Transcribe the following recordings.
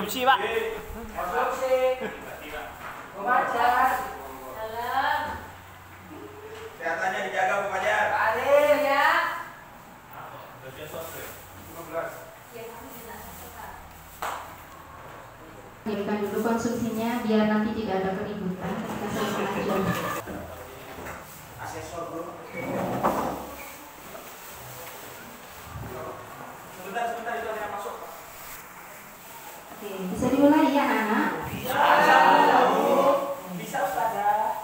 Adopsi, Pak. Adopsi. Pemajar. Dalam. Kesehatannya dijaga, Pemajar. Pak Ade. Ya. 15. Dirikan dulu konsumsinya biar nanti tidak ada keributan ketika saya mengajar. Asesor, Bro. Sebentar itu ada yang masuk. Oke, bisa dimulai ya anak? Bisa, Ustazah.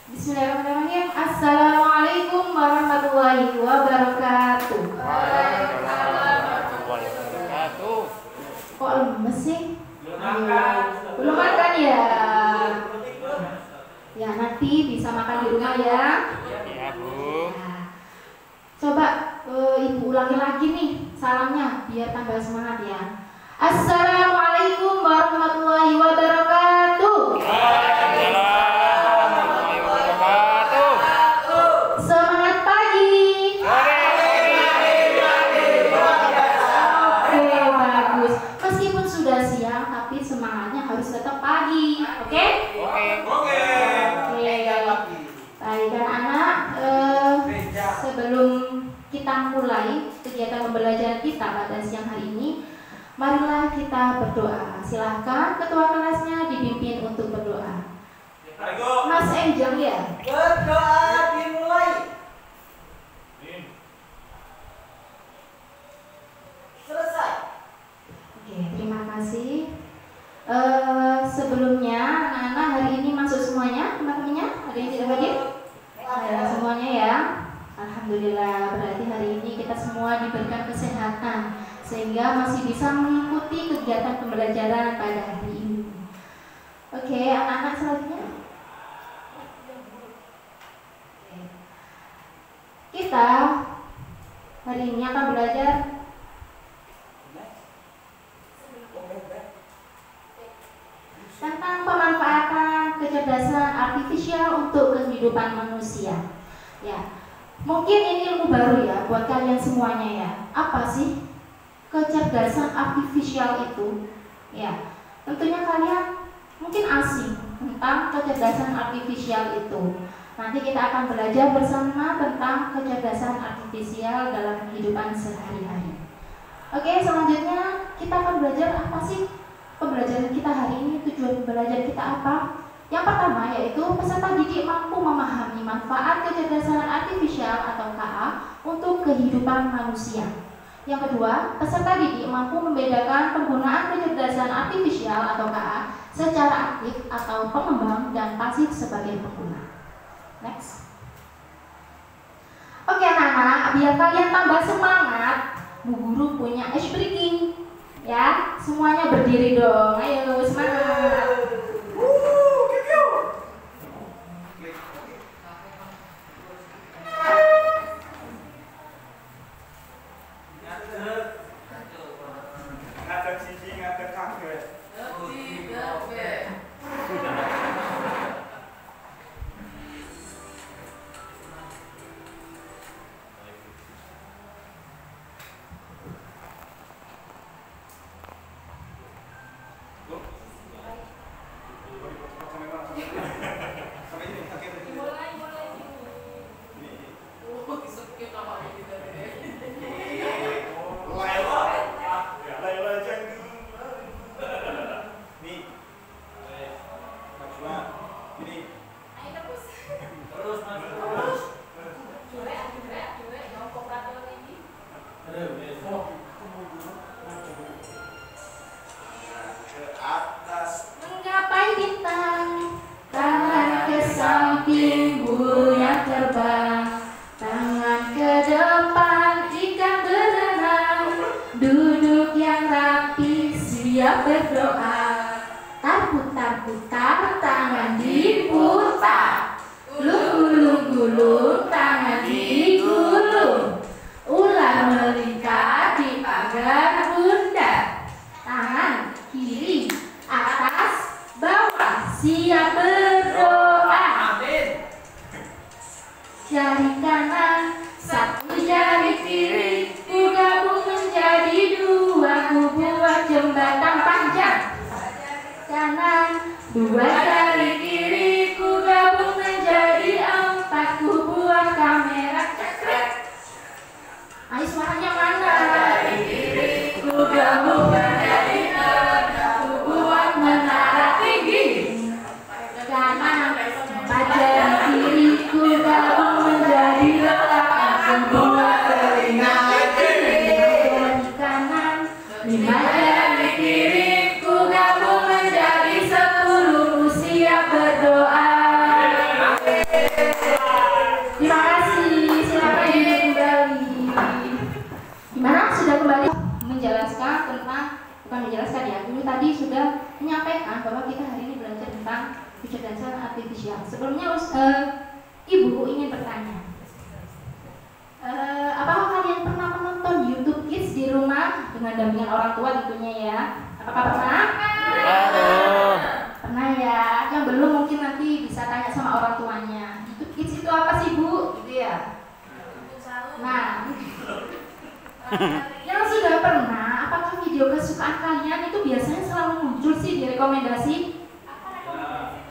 Bismillahirrahmanirrahim. Assalamualaikum warahmatullahi wabarakatuh. Waalaikumsalam. Kok lemes sih? Belum makan. Belum makan ya? Ya nanti bisa makan di rumah ya. Iya, Bu. Nah, coba ibu ulangi lagi nih salamnya biar tambah semangat ya. Assalamualaikum warahmatullahi wabarakatuh. Semangat pagi. Oke, bagus. Meskipun sudah siang tapi semangatnya harus tetap pagi. Oke? Oke. Baik anak-anak, sebelum kita mulai kegiatan pembelajaran kita pada siang hari ini, marilah kita berdoa. Silahkan ketua kelasnya dipimpin untuk berdoa. Mas Angel ya. Berdoa dimulai. Selesai. Oke, terima kasih. Sebelumnya anak-anak hari ini masuk semuanya, teman-temannya? Ada yang tidak hadir? Ada semuanya ya. Alhamdulillah, berarti hari ini kita semua diberikan kesehatan sehingga masih bisa mengikuti kegiatan pembelajaran pada hari ini. Oke, anak-anak selanjutnya. Kita hari ini akan belajar tentang pemanfaatan kecerdasan artifisial untuk kehidupan manusia. Ya, mungkin ini ilmu baru ya buat kalian semuanya ya. Apa sih kecerdasan artifisial itu? Ya, tentunya kalian mungkin asing tentang kecerdasan artifisial itu. Nanti kita akan belajar bersama tentang kecerdasan artifisial dalam kehidupan sehari-hari. Oke, selanjutnya kita akan belajar apa sih pembelajaran kita hari ini, tujuan belajar kita apa? Yang pertama yaitu peserta didik mampu memahami manfaat kecerdasan artifisial atau KA untuk kehidupan manusia. Yang kedua, peserta didik mampu membedakan penggunaan kecerdasan artifisial atau KA secara aktif atau pengembang dan pasif sebagai pengguna. Next. Oke anak-anak, biar kalian tambah semangat, Bu Guru punya ice breaking. Ya, semuanya berdiri dong. Ayo semangat. Ngadep sisi, ngadep kafe. Menggapai bintang, tangan ke samping burung yang terbang, tangan ke depan ikan berenang, duduk yang rapi siap berdoa, putar-putar tangan diputar, gulung-gulung tangan digulung, ular melingkar di pagar bundar, tangan kiri atas bawah siap berdoa. Jari kanan satu jari kiri digabung menjadi dua kubu Dua jari kiriku gabung menjadi empat, ku buat kamera cekrek. Ayo suaranya mana? Jari kiriku gabung menjadi empat, ku buat menara tinggi. Kanan, empat jari kiriku gabung menjadi delapan, ku buat telinga kiri. Di kanan, lima jari kiriku gabung menjadi 10, siap berdoa. Terima kasih, silakan duduk kembali. Gimana? Sudah kembali menjelaskan tentang, bukan menjelaskan ya, dulu tadi sudah menyampaikan bahwa kita hari ini belajar tentang kecerdasan artifisial. Sebelumnya Ibu ingin bertanya, apakah kalian pernah menonton YouTube Kids di rumah dengan dampingan orang tua tentunya ya? Apakah pernah? Pernah ya. Yang belum mungkin nanti bisa tanya sama orang tuanya. YouTube Kids itu apa sih Bu? Gitu ya. Nah, yang sudah pernah, apakah video kesukaan kalian itu biasanya selalu muncul sih di rekomendasi?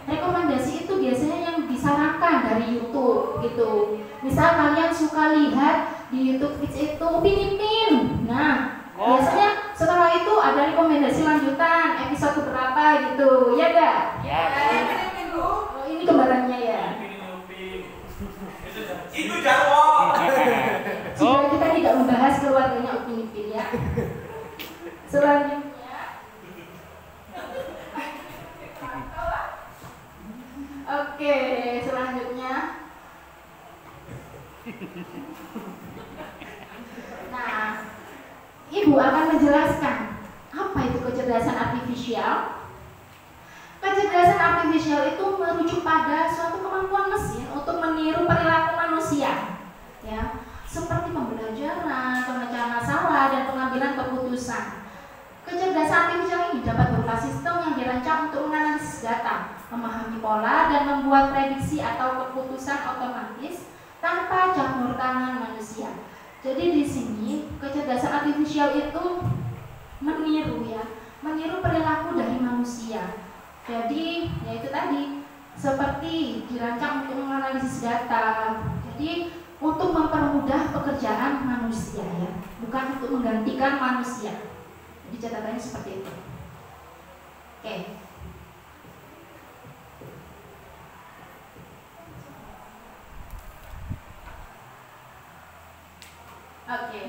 Rekomendasi itu biasanya yang disarankan dari YouTube gitu. Misal kalian suka lihat di YouTube Kids itu Upin Ipin. Nah, biasanya setelah itu ada rekomendasi lanjutan episode berapa gitu. Ya enggak? Ya. Oh, ini kembarannya ya. Itu Jarwo. Supaya kita tidak membahas keluarganya Upin Ipin ya. Selanjutnya, oke, selanjutnya. Nah, Ibu akan menjelaskan apa itu kecerdasan artifisial. Kecerdasan artifisial itu merujuk pada suatu kemampuan mesin untuk meniru perilaku manusia, ya, seperti pembelajaran, pemecahan masalah, dan pengambilan keputusan. Kecerdasan artifisial ini dapat berupa sistem yang dirancang untuk menganalisis data, memahami pola, dan membuat prediksi atau keputusan otomatis tanpa campur tangan manusia. Jadi di sini kecerdasan artifisial itu meniru ya, meniru perilaku dari manusia. Jadi yaitu tadi seperti dirancang untuk menganalisis data. Jadi untuk mempermudah pekerjaan manusia ya, bukan untuk menggantikan manusia. Jadi catatannya seperti itu. Oke. Oke.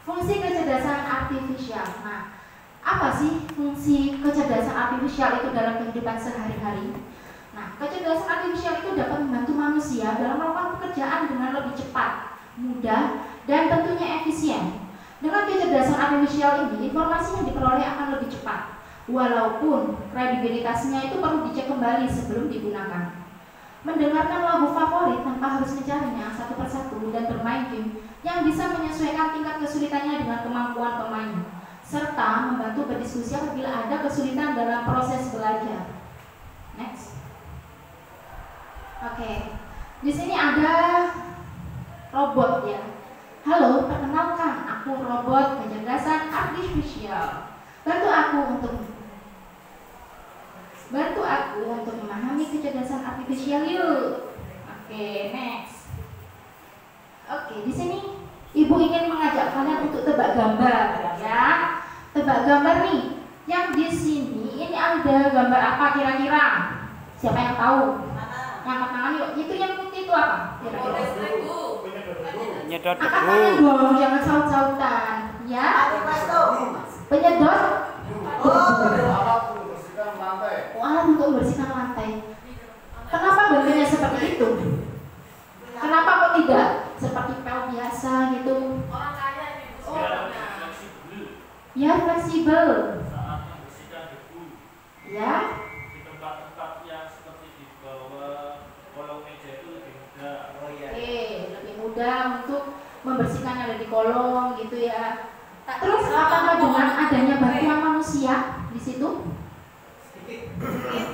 Fungsi kecerdasan artifisial. Nah, apa sih fungsi kecerdasan artifisial itu dalam kehidupan sehari-hari? Nah, kecerdasan artifisial itu dapat membantu manusia dalam melakukan pekerjaan dengan lebih cepat, mudah, dan tentunya efisien. Dengan kecerdasan artifisial ini, informasi yang diperoleh akan lebih cepat, walaupun kredibilitasnya itu perlu dicek kembali sebelum digunakan. Mendengarkan lagu favorit tanpa harus mencarinya satu persatu dan bermain game yang bisa menyesuaikan tingkat kesulitannya dengan kemampuan pemain, serta membantu berdiskusi apabila ada kesulitan dalam proses belajar. Next. Oke. Di sini ada robot ya. Halo, perkenalkan, aku robot kecerdasan artifisial. Bantu aku untuk memahami kecerdasan artifisial yuk. Oke, next. Oke, di sini Ibu ingin mengajak kalian untuk tebak gambar ya. Tebak gambar nih. Yang di sini ini ada gambar apa kira-kira? Siapa yang tahu? Angkat tangan yuk. Itu yang putih itu apa? Kira-kira. Nyedot Angkat tangan debu. dong, jangan saut-sautan. Ya. Penyedot. Alat untuk membersihkan lantai. Kenapa bentuknya seperti itu? Kenapa kok tidak seperti pel biasa gitu? Orang kaya ibu. Ya, fleksibel. Ya. Di tempat-tempat yang seperti di bawah kolong meja itu lebih mudah. Oke, lebih mudah untuk membersihkan yang ada di kolong gitu ya. Terus apakah dengan adanya bantuan manusia di situ?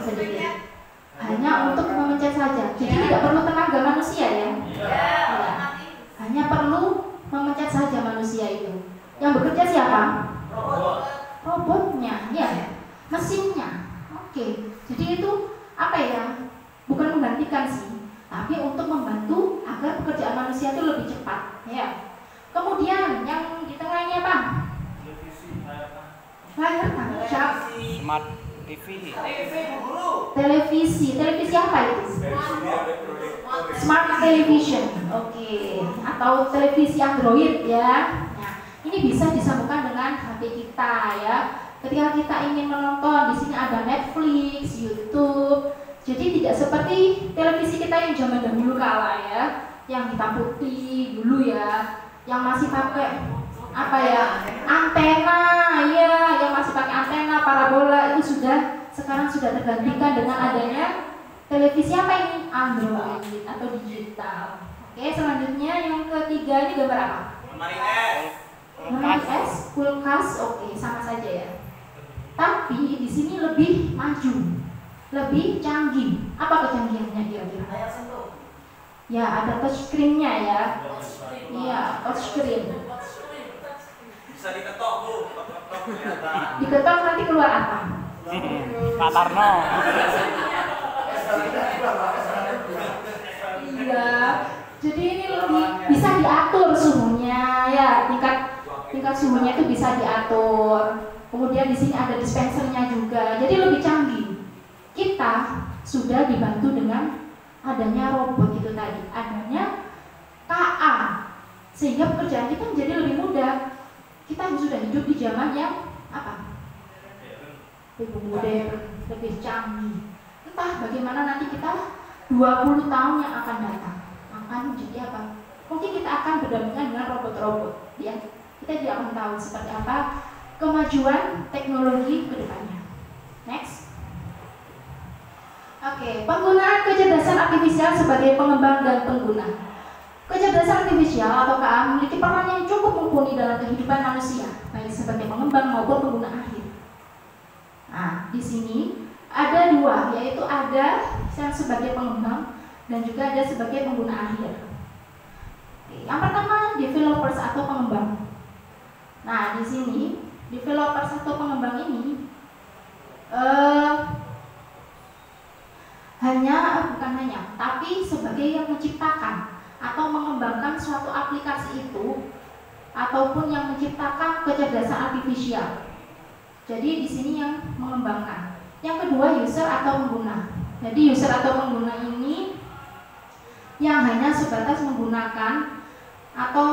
Sedikit. Hanya untuk memencet saja. Jadi tidak perlu tenaga manusia ya. Ya. Hanya perlu memencet saja manusia itu. Yang bekerja siapa? Robotnya, ya. Mesinnya. Oke. Jadi itu tapi untuk membantu agar pekerjaan manusia itu lebih cepat, ya. Kemudian yang di tengah ini apa? Televisi, Layar tancap. Smart TV. Televisi apa itu? Smart television, oke. Atau televisi Android, ya. Nah, ini bisa disambungkan dengan HP kita, ya. Ketika kita ingin menonton, di sini ada Netflix, YouTube. Jadi tidak seperti televisi kita yang zaman dahulu kala, ya, yang hitam putih dulu, ya, yang masih pakai apa ya, antena, ya, yang masih pakai antena parabola, itu sekarang sudah tergantikan dengan adanya televisi apa ini? Android atau digital. Oke, selanjutnya yang ketiga ini gambar apa? Lemari es. Lemari es, kulkas, oke, sama saja, ya. Tapi di sini lebih maju, lebih canggih. Apa kecanggihannya kira-kira? Layar sentuh. Ya, ada touchscreen-nya, ya. Iya, touchscreen. Bisa diketok, Bu. Ketok kelihatan. Diketok nanti keluar apa? Pak Tarno. Iya. Jadi ini lebih bisa diatur suhunya, ya. Tingkat suhunya itu bisa diatur. Kemudian di sini ada dispensernya juga. Jadi lebih canggih. Kita sudah dibantu dengan adanya robot itu tadi, adanya KA, sehingga pekerjaan kita menjadi lebih mudah. Kita sudah hidup di zaman yang apa? Lebih modern, lebih canggih. Entah bagaimana nanti kita 20 tahun yang akan datang akan menjadi apa? Mungkin kita akan berdampingan dengan robot-robot, ya. Kita tidak akan tahu seperti apa kemajuan teknologi ke depannya. Next. Oke, penggunaan kecerdasan artifisial sebagai pengembang dan pengguna. Kecerdasan artifisial atau KA memiliki peran yang cukup mumpuni dalam kehidupan manusia, baik sebagai pengembang maupun pengguna akhir. Nah, di sini ada dua, yaitu ada yang sebagai pengembang dan juga ada sebagai pengguna akhir. Oke, yang pertama developers atau pengembang. Nah, di sini developers atau pengembang ini tapi sebagai yang menciptakan atau mengembangkan suatu aplikasi itu ataupun yang menciptakan kecerdasan artifisial. Jadi di sini yang mengembangkan. Yang kedua user atau pengguna. Jadi user atau pengguna ini yang hanya sebatas menggunakan atau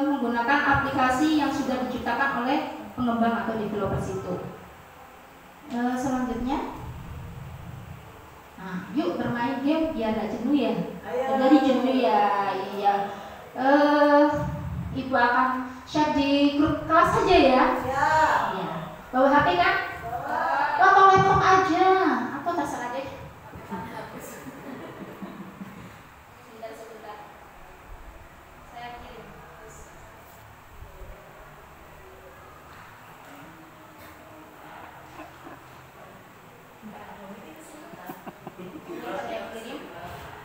menggunakan aplikasi yang sudah diciptakan oleh pengembang atau developers itu. Selanjutnya, nah, yuk bermain game biar gak jenuh ya. Jadi jenuh ya, iya. Ibu akan share di grup kelas aja ya. Iya. Bawa HP kan? Atau laptop aja, atau terserah deh. Sebentar. Saya kirim.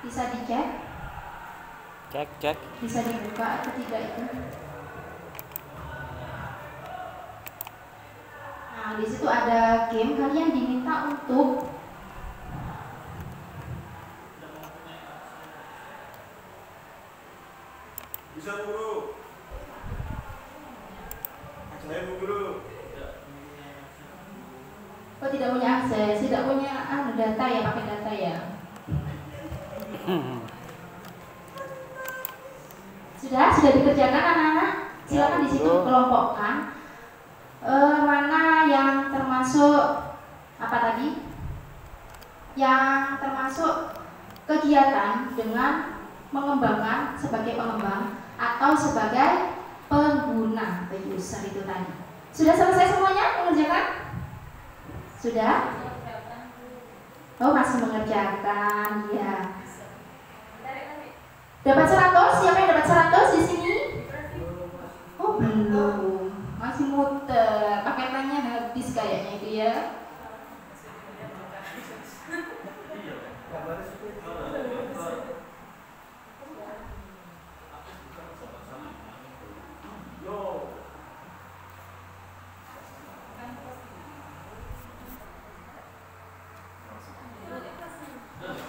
Bisa dicek? Cek. Bisa dibuka atau tidak itu? Nah, di situ ada game, kalian diminta untuk Bisa guru. Saya Bu Guru. kok tidak punya akses, tidak punya data ya, pakai data ya. Sudah dikerjakan anak-anak? Silakan di situ kelompokkan mana yang termasuk apa tadi? Yang termasuk kegiatan dengan mengembangkan sebagai pengembang atau sebagai pengguna atau user itu tadi. Sudah selesai semuanya mengerjakan? Sudah? Oh, masih mengerjakan, ya. Dapat 100? Siapa yang dapat 100 di sini? Oh, belum. Masih muter. Paketannya habis kayaknya itu ya.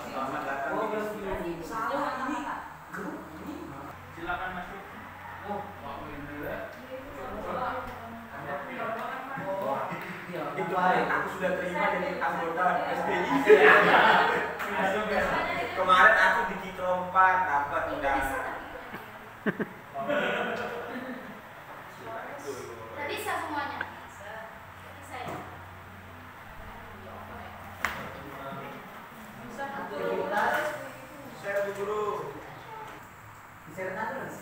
Selamat datang. sudah terima jadi anggota SBI. Kemarin aku di Kikrompat dapat undangan. Tadi bisa semuanya. Bisa ya. Saya Bu Guru. Bisa terus.